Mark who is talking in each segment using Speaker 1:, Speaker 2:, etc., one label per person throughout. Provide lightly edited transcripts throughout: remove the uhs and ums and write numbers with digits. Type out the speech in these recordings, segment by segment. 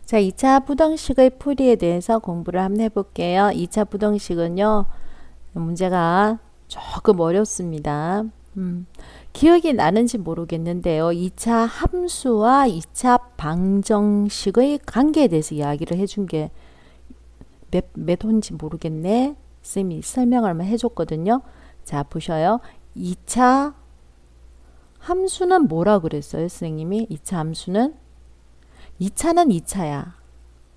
Speaker 1: 자, 2차 부등식의 풀이에 대해서 공부를 한번 해볼게요. 2차 부등식은요, 문제가 조금 어렵습니다. 기억이 나는지 모르겠는데요. 2차 함수와 2차 방정식의 관계에 대해서 이야기를 해준 게 몇 호인지 모르겠네. 쌤이 설명을 한번 해줬거든요. 자, 보셔요. 2차 함수는 뭐라 그랬어요, 선생님이? 2차 함수는 2차는 2차야.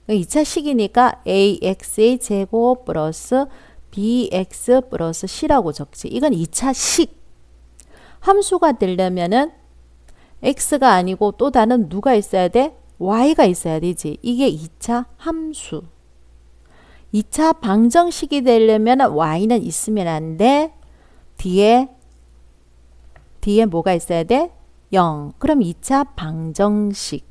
Speaker 1: 2차 식이니까 ax의 제곱 플러스 bx 플러스 c라고 적지. 이건 2차 식. 함수가 되려면은 x가 아니고 또 다른 누가 있어야 돼? y가 있어야 되지. 이게 2차 함수. 2차 방정식이 되려면 y는 있으면 안 돼. 뒤에 뭐가 있어야 돼? 0. 그럼 2차 방정식.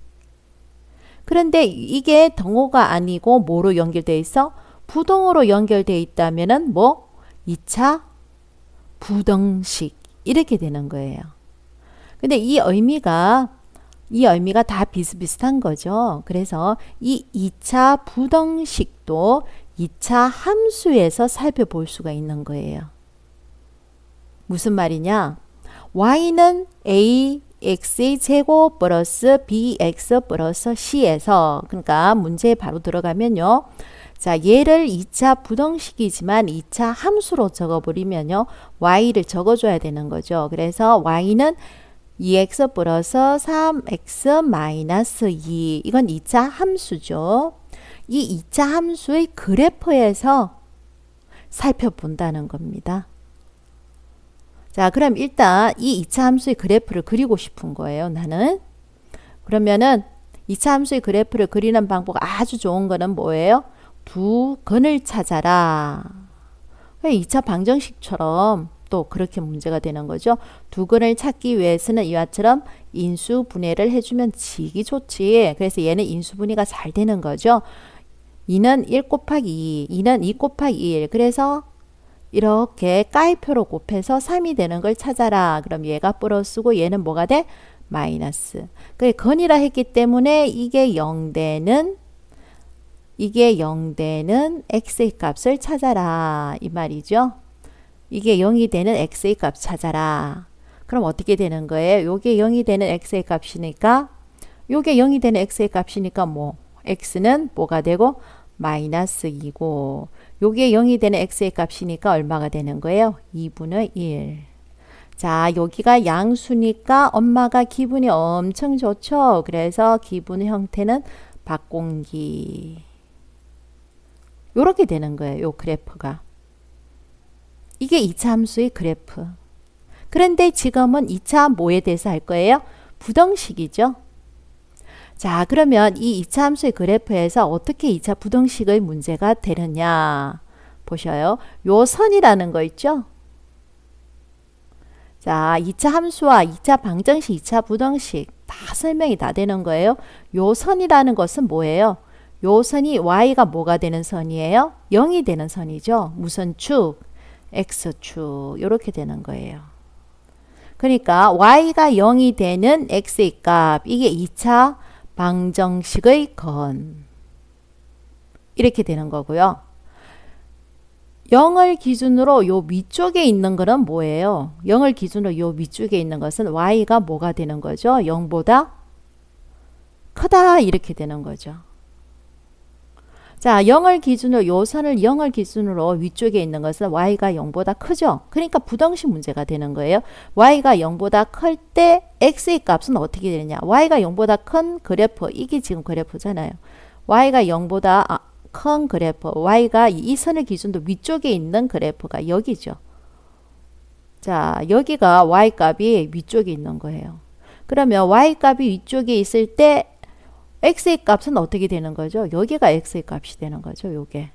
Speaker 1: 그런데 이게 등호가 아니고 뭐로 연결되어 있어? 부등호로 연결되어 있다면은 뭐 2차 부등식 이렇게 되는 거예요. 근데 이 의미가 다 비슷비슷한 거죠. 그래서 이 2차 부등식도 2차 함수에서 살펴볼 수가 있는 거예요. 무슨 말이냐? y는 ax의 제곱 플러스 bx 플러스 c에서, 그러니까 문제에 바로 들어가면요. 자, 얘를 2차 부등식이지만 2차 함수로 적어버리면요. y를 적어줘야 되는 거죠. 그래서 y는 2x 플러스 3x 마이너스 2. 이건 2차 함수죠. 이 2차 함수의 그래프에서 살펴본다는 겁니다. 자, 그럼 일단 이 2차 함수의 그래프를 그리고 싶은 거예요, 나는. 그러면은 2차 함수의 그래프를 그리는 방법 아주 좋은 거는 뭐예요? 두 근을 찾아라. 2차 방정식처럼 또 그렇게 문제가 되는 거죠. 두 근을 찾기 위해서는 이와처럼 인수분해를 해주면 지기 좋지. 그래서 얘는 인수분해가 잘 되는 거죠. 2는 1 곱하기 2, 2는 2 곱하기 1. 그래서 이렇게 까이표로 곱해서 3이 되는 걸 찾아라. 그럼 얘가 플러스고 얘는 뭐가 돼? 마이너스. 그게 건이라 했기 때문에 이게 0 되는 x의 값을 찾아라. 이 말이죠. 이게 0이 되는 x의 값 찾아라. 그럼 어떻게 되는 거예요? 요게 0이 되는 x의 값이니까 요게 0이 되는 x의 값이니까 뭐 x는 뭐가 되고 마이너스 2고 요게 0이 되는 x의 값이니까 얼마가 되는 거예요? 2분의 1. 자, 여기가 양수니까 엄마가 기분이 엄청 좋죠. 그래서 기분 형태는 박공기. 요렇게 되는 거예요. 요 그래프가. 이게 2차 함수의 그래프. 그런데 지금은 2차 뭐에 대해서 할 거예요? 부등식이죠. 자, 그러면 이 2차 함수의 그래프에서 어떻게 2차 부등식의 문제가 되느냐 보셔요. 요 선이라는 거 있죠. 자, 2차 함수와 2차 방정식, 2차 부등식 다 설명이 다 되는 거예요. 요 선이라는 것은 뭐예요? 요 선이 y가 뭐가 되는 선이에요? 0이 되는 선이죠. 무슨 축? x축. 이렇게 되는 거예요. 그러니까 y가 0이 되는 x의 값, 이게 2차 방정식의 건. 이렇게 되는 거고요. 0을 기준으로 요 위쪽에 있는 거는 뭐예요? 0을 기준으로 요 위쪽에 있는 것은 y가 뭐가 되는 거죠? 0보다 크다 이렇게 되는 거죠. 자, 0을 기준으로 요 선을 0을 기준으로 위쪽에 있는 것은 y가 0보다 크죠. 그러니까 부등식 문제가 되는 거예요. y가 0보다 클 때 x의 값은 어떻게 되느냐. y가 0보다 큰 그래프, 이게 지금 그래프잖아요. y가 0보다 큰 그래프, y가 이 선을 기준으로 위쪽에 있는 그래프가 여기죠. 자, 여기가 y 값이 위쪽에 있는 거예요. 그러면 y 값이 위쪽에 있을 때 x의 값은 어떻게 되는 거죠? 여기가 x의 값이 되는 거죠. 요게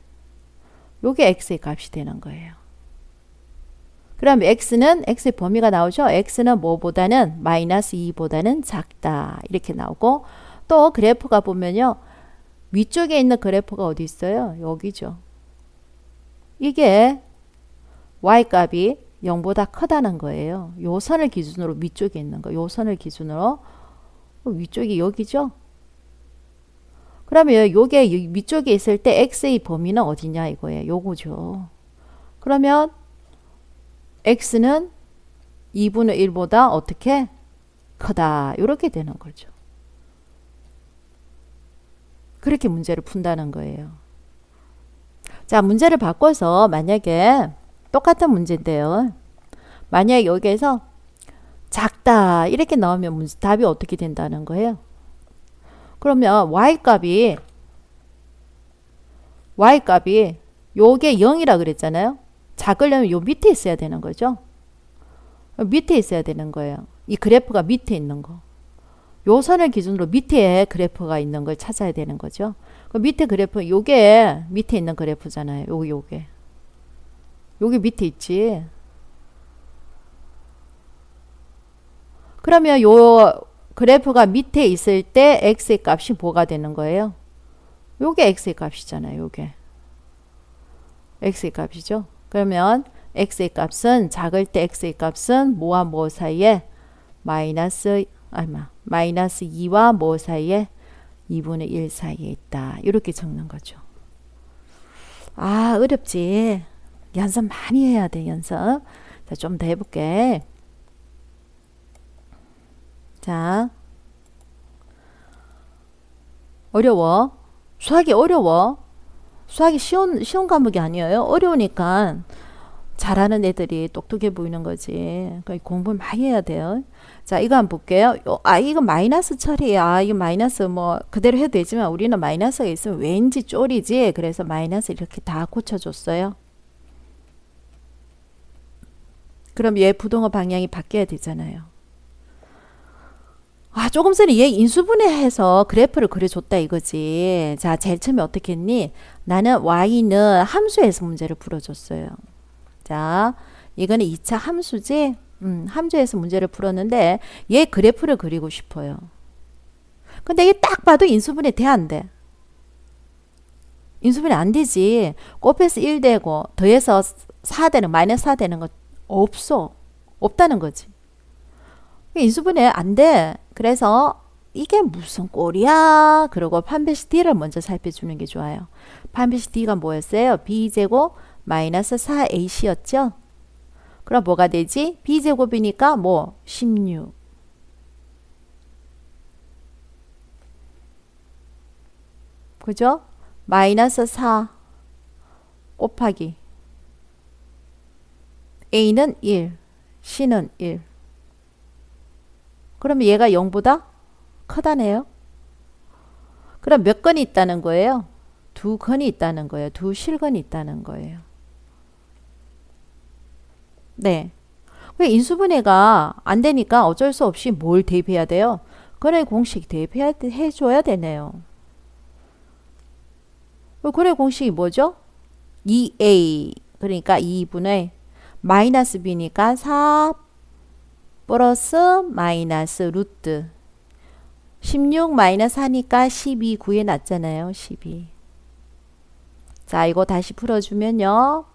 Speaker 1: x의 값이 되는 거예요. 그럼 x는 x의 범위가 나오죠. x는 뭐보다는 마이너스 2보다는 작다 이렇게 나오고, 또 그래프가 보면요. 위쪽에 있는 그래프가 어디 있어요? 여기죠. 이게 y값이 0보다 크다는 거예요. 요 선을 기준으로 위쪽에 있는 거. 요 선을 기준으로 위쪽이 여기죠. 그러면 요게 위쪽에 있을 때 x의 범위는 어디냐 이거예요. 요거죠. 그러면 x는 2분의 1보다 어떻게 크다. 이렇게 되는 거죠. 그렇게 문제를 푼다는 거예요. 자, 문제를 바꿔서 만약에 똑같은 문제인데요. 만약에 여기에서 작다 이렇게 나오면 답이 어떻게 된다는 거예요? 그러면 y값이 요게 0이라 그랬잖아요. 작으려면 요 밑에 있어야 되는 거죠. 밑에 있어야 되는 거예요. 이 그래프가 밑에 있는 거. 요 선을 기준으로 밑에 그래프가 있는 걸 찾아야 되는 거죠. 그 밑에 그래프, 요게 밑에 있는 그래프잖아요. 요게 밑에 있지. 그러면 요 그래프가 밑에 있을 때 x의 값이 뭐가 되는 거예요? 요게 x의 값이잖아요. 요게 x의 값이죠. 그러면 x의 값은 작을 때 x의 값은 뭐와 뭐 사이에 마이너스 2와 뭐 사이에 2분의 1 사이에 있다. 이렇게 적는 거죠. 아, 어렵지. 연습 많이 해야 돼, 연습. 자, 좀 더 해볼게. 자, 어려워. 수학이 어려워. 수학이 쉬운 과목이 아니에요. 어려우니까 잘하는 애들이 똑똑해 보이는 거지. 그러니까 공부를 많이 해야 돼요. 자, 이거 한번 볼게요. 이거 마이너스 처리야. 이거 마이너스 뭐 그대로 해도 되지만 우리는 마이너스가 있으면 왠지 쫄이지. 그래서 마이너스 이렇게 다 고쳐줬어요. 그럼 얘 부동호 방향이 바뀌어야 되잖아요. 조금 전에 얘 인수분해해서 그래프를 그려줬다 이거지. 자, 제일 처음에 어떻게 했니? 나는 y는 함수에서 문제를 풀어줬어요. 자, 이거는 2차 함수지. 함수에서 문제를 풀었는데 얘 그래프를 그리고 싶어요. 근데 이게 딱 봐도 인수분해 돼, 안 돼? 인수분해 안 되지. 곱해서 1 되고 더해서 4 되는, 마이너스 4 되는 거 없어. 없다는 거지. 인수분해 안 돼. 그래서 이게 무슨 꼴이야? 그리고 판별식 D를 먼저 살펴주는 게 좋아요. 판별식 D가 뭐였어요? B제곱 마이너스 4AC였죠? 그럼 뭐가 되지? B제곱이니까 뭐? 16. 그죠? 마이너스 4 곱하기 A는 1, C는 1. 그럼 얘가 0보다 크다네요. 그럼 몇 건이 있다는 거예요? 2건이 있다는 거예요. 2 실건이 있다는 거예요. 네. 인수분해가 안 되니까 어쩔 수 없이 뭘 대입해야 돼요? 거래 공식 대입해줘야 되네요. 거래 공식이 뭐죠? 2a 그러니까 2분의 마이너스 b니까 4 플러스 마이너스 루트 16 마이너스 하니까 12 구해놨잖아요. 12. 자, 이거 다시 풀어주면요.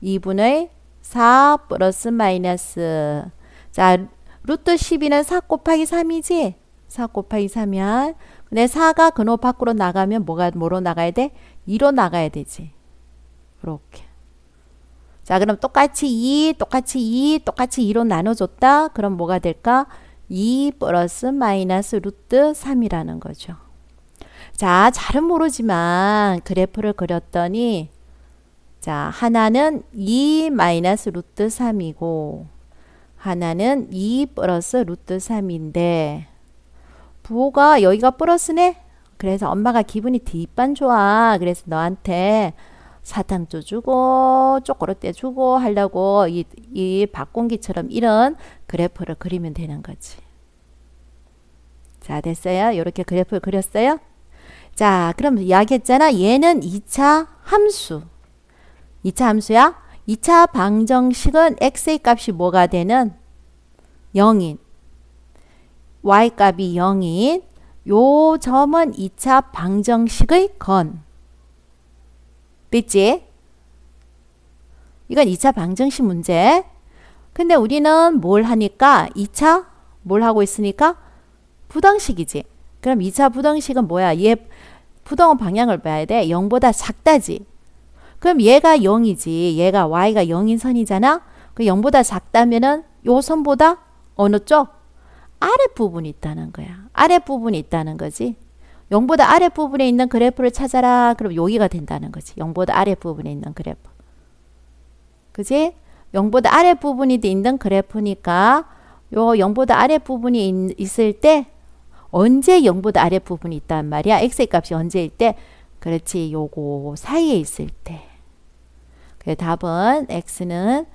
Speaker 1: 2분의 4 플러스 마이너스. 자, 루트 12는 4 곱하기 3이지? 4 곱하기 3이야. 근데 4가 근호 밖으로 나가면 뭐로 나가야 돼? 2로 나가야 되지. 이렇게. 자, 그럼 똑같이 2, 똑같이 2, 똑같이 2로 나눠줬다. 그럼 뭐가 될까? 2 플러스 마이너스 루트 3이라는 거죠. 자, 잘은 모르지만 그래프를 그렸더니 자, 하나는 2 마이너스 루트 3이고 하나는 2 플러스 루트 3인데 부호가 여기가 플러스네? 그래서 엄마가 기분이 뒷반 좋아. 그래서 너한테 사탕도 주고 쪼꼬르떼 주고 하려고 이 박공기처럼 이런 그래프를 그리면 되는 거지. 자, 됐어요? 이렇게 그래프를 그렸어요? 자, 그럼 이야기했잖아. 얘는 2차 함수. 2차 함수야? 2차 방정식은 x의 값이 뭐가 되는? 0인. y 값이 0인. 요 점은 2차 방정식의 건. 됐지? 이건 2차 방정식 문제. 근데 우리는 뭘 하니까 2차 뭘 하고 있으니까 부등식이지. 그럼 2차 부등식은 뭐야? 얘 부동의 방향을 봐야 돼. 0보다 작다지. 그럼 얘가 0이지. 얘가 y가 0인 선이잖아. 그 0보다 작다면은 요 선보다 어느 쪽? 아랫부분이 있다는 거야. 아랫부분이 있다는 거지. 0보다 아랫부분에 있는 그래프를 찾아라. 그럼 여기가 된다는 거지. 0보다 아랫부분에 있는 그래프. 그지? 0보다 아랫부분이 있는 그래프니까 요 0보다 아랫부분이 있을 때 언제 0보다 아랫부분이 있단 말이야? x의 값이 언제일 때? 그렇지. 요거 사이에 있을 때. 그래서 답은 x는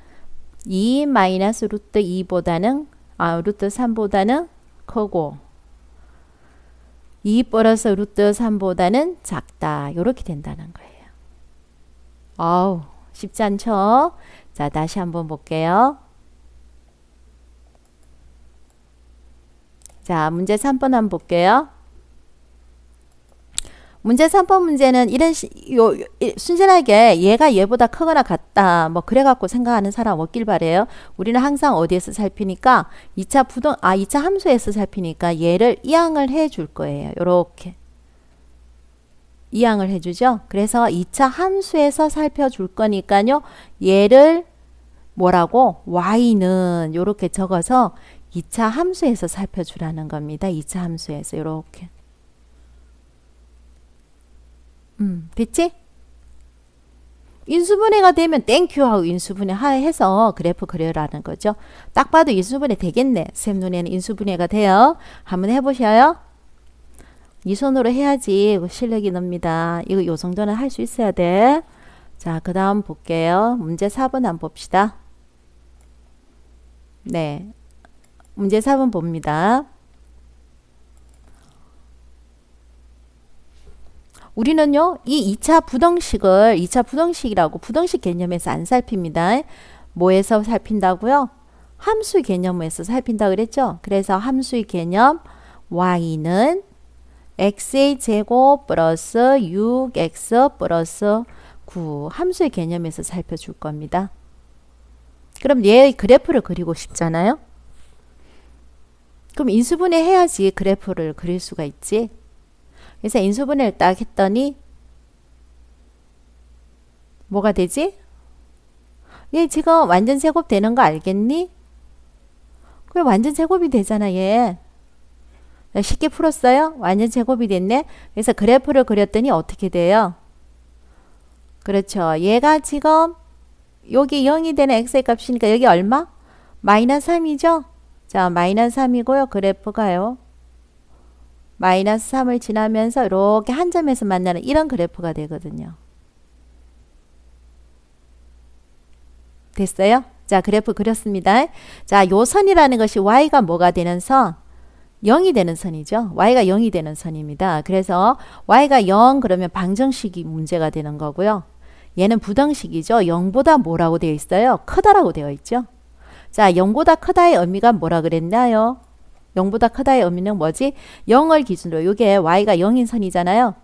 Speaker 1: 2 마이너스 루트 2보다는 루트 3보다는 크고 2 플러스 루트 3보다는 작다. 요렇게 된다는 거예요. 아우 쉽지 않죠? 자 다시 한번 볼게요. 자 문제 3번 한번 볼게요. 문제 3번 문제는 이런 순전하게 얘가 얘보다 크거나 같다 뭐 그래갖고 생각하는 사람 없길 바래요. 우리는 항상 어디에서 살피니까 2차 함수에서 살피니까 얘를 이항을 해 줄 거예요. 요렇게 이항을 해주죠. 그래서 2차 함수에서 살펴줄 거니까요. 얘를 뭐라고? y는 요렇게 적어서 2차 함수에서 살펴주라는 겁니다. 2차 함수에서 요렇게. 됐지? 인수분해가 되면 땡큐 하고 인수분해 해서 그래프 그려라는 거죠. 딱 봐도 인수분해 되겠네. 쌤 눈에는 인수분해가 돼요. 한번 해보셔요. 이 손으로 해야지 실력이 납니다. 이거 요 정도는 할 수 있어야 돼. 자, 그 다음 볼게요. 문제 4번 한번 봅시다. 네. 문제 4번 봅니다. 우리는요, 이 2차 부등식을 2차 부등식이라고 부등식 개념에서 안 살핍니다. 뭐에서 살핀다고요? 함수 개념에서 살핀다 그랬죠? 그래서 함수의 개념 y는 x의 제곱 플러스 6x 플러스 9 함수의 개념에서 살펴줄 겁니다. 그럼 얘의 그래프를 그리고 싶잖아요? 그럼 인수분해 해야지 그래프를 그릴 수가 있지. 그래서 인수분해를 딱 했더니 뭐가 되지? 얘 지금 완전 제곱 되는 거 알겠니? 그래 완전 제곱이 되잖아 얘. 쉽게 풀었어요? 완전 제곱이 됐네. 그래서 그래프를 그렸더니 어떻게 돼요? 그렇죠. 얘가 지금 여기 0이 되는 x의 값이니까 여기 얼마? 마이너스 3이죠? 자 마이너스 3이고요. 그래프가요. 마이너스 3을 지나면서 이렇게 한 점에서 만나는 이런 그래프가 되거든요. 됐어요? 자 그래프 그렸습니다. 자 요 선이라는 것이 y가 뭐가 되는 선? 0이 되는 선이죠. y가 0이 되는 선입니다. 그래서 y가 0 그러면 방정식이 문제가 되는 거고요. 얘는 부등식이죠. 0보다 뭐라고 되어 있어요? 크다라고 되어 있죠. 자 0보다 크다의 의미가 뭐라 그랬나요? 0보다 크다의 의미는 뭐지? 0을 기준으로 요게 y가 0인 선이잖아요.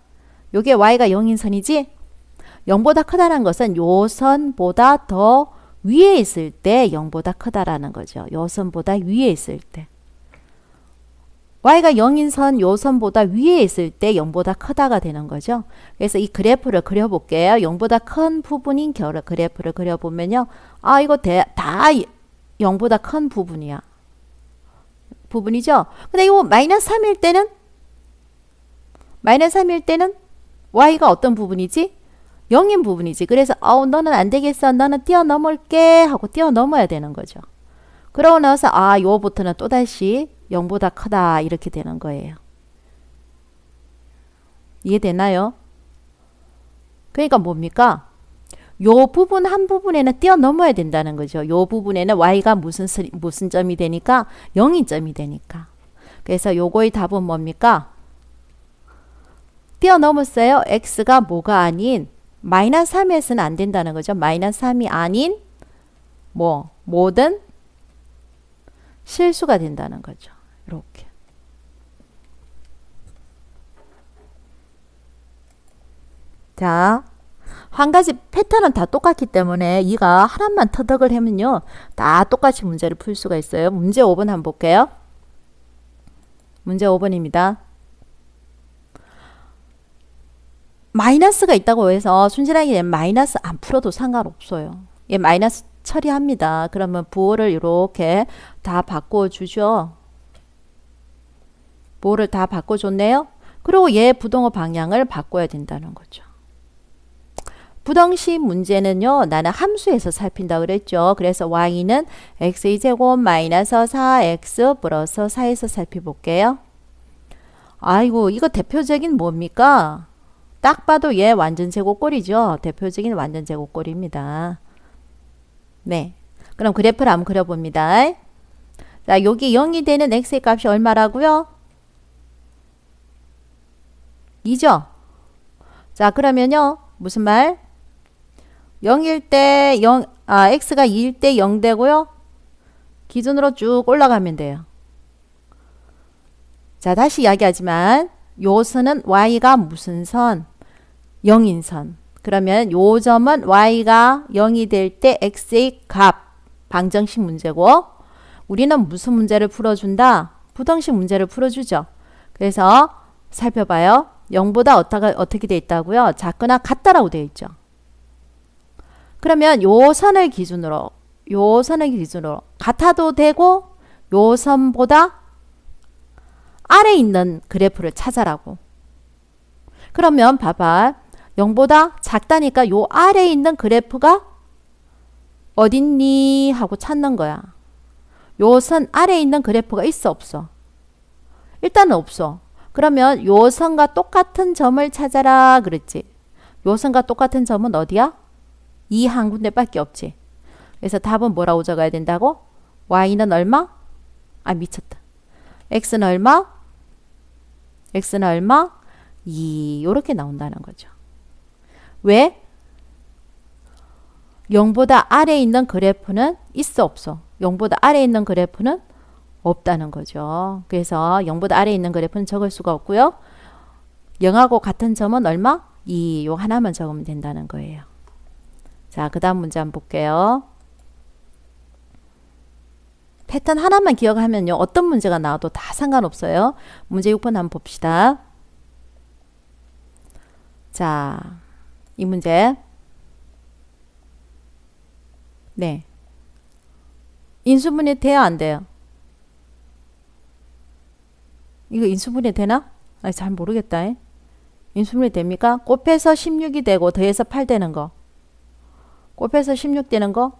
Speaker 1: 요게 y가 0인 선이지? 0보다 크다는 것은 요 선보다 더 위에 있을 때 0보다 크다라는 거죠. 요 선보다 위에 있을 때. y가 0인 선 요 선보다 위에 있을 때 0보다 크다가 되는 거죠. 그래서 이 그래프를 그려볼게요. 0보다 큰 부분인 그래프를 그려보면요. 아 이거 다 0보다 큰 부분이야. 부분이죠. 근데 이거 마이너스 3일 때는 y가 어떤 부분이지? 0인 부분이지. 그래서 너는 안 되겠어. 너는 뛰어넘을게 하고 뛰어넘어야 되는 거죠. 그러고 나서 요부터는 또다시 0보다 크다 이렇게 되는 거예요. 이해되나요? 그러니까 뭡니까? 요 부분 한 부분에는 뛰어넘어야 된다는 거죠. 요 부분에는 y가 무슨 점이 되니까 0인 점이 되니까. 그래서 요거의 답은 뭡니까? 뛰어넘었어요. x가 뭐가 아닌 마이너스 3에서는 안 된다는 거죠. 마이너스 3이 아닌 뭐든 실수가 된다는 거죠. 이렇게. 자, 한 가지 패턴은 다 똑같기 때문에 이가 하나만 터득을 하면요. 다 똑같이 문제를 풀 수가 있어요. 문제 5번 한번 볼게요. 문제 5번입니다. 마이너스가 있다고 해서 순진하게 얘 마이너스 안 풀어도 상관없어요. 얘 마이너스 처리합니다. 그러면 부호를 이렇게 다 바꿔주죠. 부호를 다 바꿔줬네요. 그리고 얘 부동호 방향을 바꿔야 된다는 거죠. 부등식 문제는요. 나는 함수에서 살핀다 그랬죠. 그래서 y는 x제곱 마이너스 4x 플러스 4에서 살펴볼게요. 아이고 이거 대표적인 뭡니까? 딱 봐도 얘 완전 제곱꼴이죠. 대표적인 완전 제곱꼴입니다. 네. 그럼 그래프를 한번 그려봅니다. 자, 여기 0이 되는 x의 값이 얼마라고요? 2죠? 자, 그러면요. 무슨 말? 0일 때 x가 2일 때 0 되고요. 기준으로 쭉 올라가면 돼요. 자, 다시 이야기하지만 요 선은 y가 무슨 선? 0인 선. 그러면 요 점은 y가 0이 될 때 x의 값. 방정식 문제고 우리는 무슨 문제를 풀어준다? 부등식 문제를 풀어주죠. 그래서 살펴봐요. 0보다 어떻게 돼 있다고요? 작거나 같다라고 되어 있죠. 그러면 요 선을 기준으로 같아도 되고 요 선보다 아래 있는 그래프를 찾아라고. 그러면 봐봐. 0보다 작다니까 요 아래에 있는 그래프가 어딨니? 하고 찾는 거야. 요 선 아래에 있는 그래프가 있어 없어? 일단은 없어. 그러면 요 선과 똑같은 점을 찾아라 그랬지. 요 선과 똑같은 점은 어디야? 이 한 군데밖에 없지. 그래서 답은 뭐라고 적어야 된다고? y는 얼마? 아 미쳤다. x는 얼마? x는 얼마? 2 이렇게 나온다는 거죠. 왜? 0보다 아래에 있는 그래프는 있어 없어? 0보다 아래에 있는 그래프는 없다는 거죠. 그래서 0보다 아래에 있는 그래프는 적을 수가 없고요. 0하고 같은 점은 얼마? 2. 요 하나만 적으면 된다는 거예요. 자, 그 다음 문제 한번 볼게요. 패턴 하나만 기억하면요. 어떤 문제가 나와도 다 상관없어요. 문제 6번 한번 봅시다. 자, 이 문제. 네. 인수분해 돼야 안 돼요? 이거 인수분해 되나? 아니, 잘 모르겠다. 인수분해 됩니까? 곱해서 16이 되고 더해서 8 되는 거. 곱해서 16 되는 거.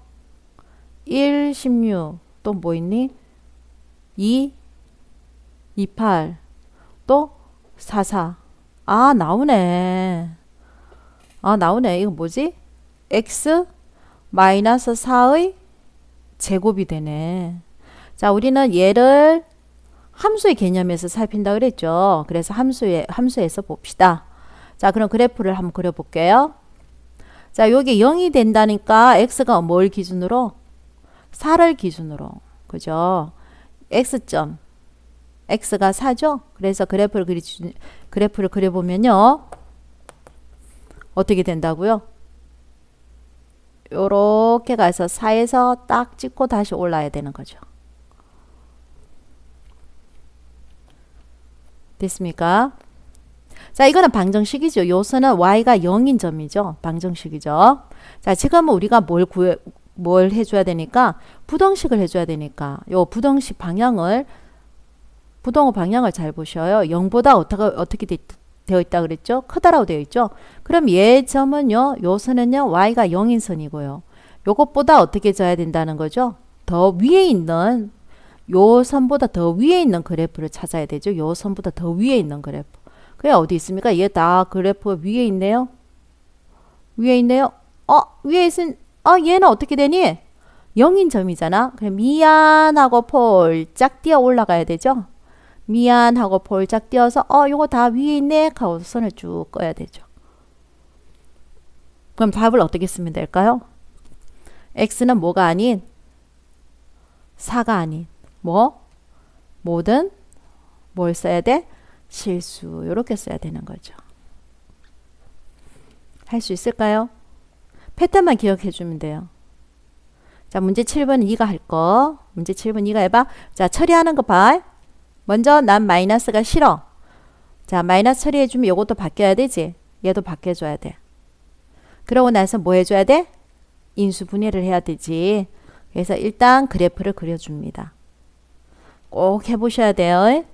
Speaker 1: 1, 16. 또 뭐 있니? 2, 28. 또 4, 4. 아, 나오네. 아, 나오네. 이거 뭐지? x 마이너스 4의 제곱이 되네. 자, 우리는 얘를 함수의 개념에서 살핀다 그랬죠. 그래서 함수에서 봅시다. 자, 그럼 그래프를 한번 그려볼게요. 자, 여기 0이 된다니까 x가 뭘 기준으로? 4를 기준으로. 그죠? x점. x가 4죠? 그래서 그래프를 그려보면요. 어떻게 된다고요? 요렇게 가서 4에서 딱 찍고 다시 올라야 되는 거죠. 됐습니까? 자, 이거는 방정식이죠. 요선은 y가 0인 점이죠. 방정식이죠. 자, 지금은 우리가 뭘 해줘야 되니까? 부등식을 해줘야 되니까. 요 부등식 방향을, 부등호 방향을 잘 보셔요. 0보다 어떻게 되어 있다 그랬죠? 크다라고 되어 있죠? 그럼 얘 점은요, 요 선은요, y가 0인 선이고요. 요것보다 어떻게 져야 된다는 거죠? 더 위에 있는, 요 선보다 더 위에 있는 그래프를 찾아야 되죠. 요 선보다 더 위에 있는 그래프. 그게 어디 있습니까? 얘 다 그래프 위에 있네요. 위에 있네요. 위에 있은, 얘는 어떻게 되니? 0인 점이잖아. 그럼 미안하고 폴짝 뛰어 올라가야 되죠. 미안하고 폴짝 뛰어서 요거 다 위에 있네 하고 선을 쭉 꺼야 되죠. 그럼 답을 어떻게 쓰면 될까요? x는 뭐가 아닌? 4가 아닌 뭐든 뭘 써야 돼? 실수. 이렇게 써야 되는 거죠. 할 수 있을까요? 패턴만 기억해 주면 돼요. 자, 문제 7번은 네가 할 거. 문제 7번 네가 해봐. 자, 처리하는 거 봐. 먼저 난 마이너스가 싫어. 자, 마이너스 처리해 주면 이것도 바뀌어야 되지. 얘도 바뀌어줘야 돼. 그러고 나서 뭐 해줘야 돼? 인수분해를 해야 되지. 그래서 일단 그래프를 그려줍니다. 꼭 해보셔야 돼요.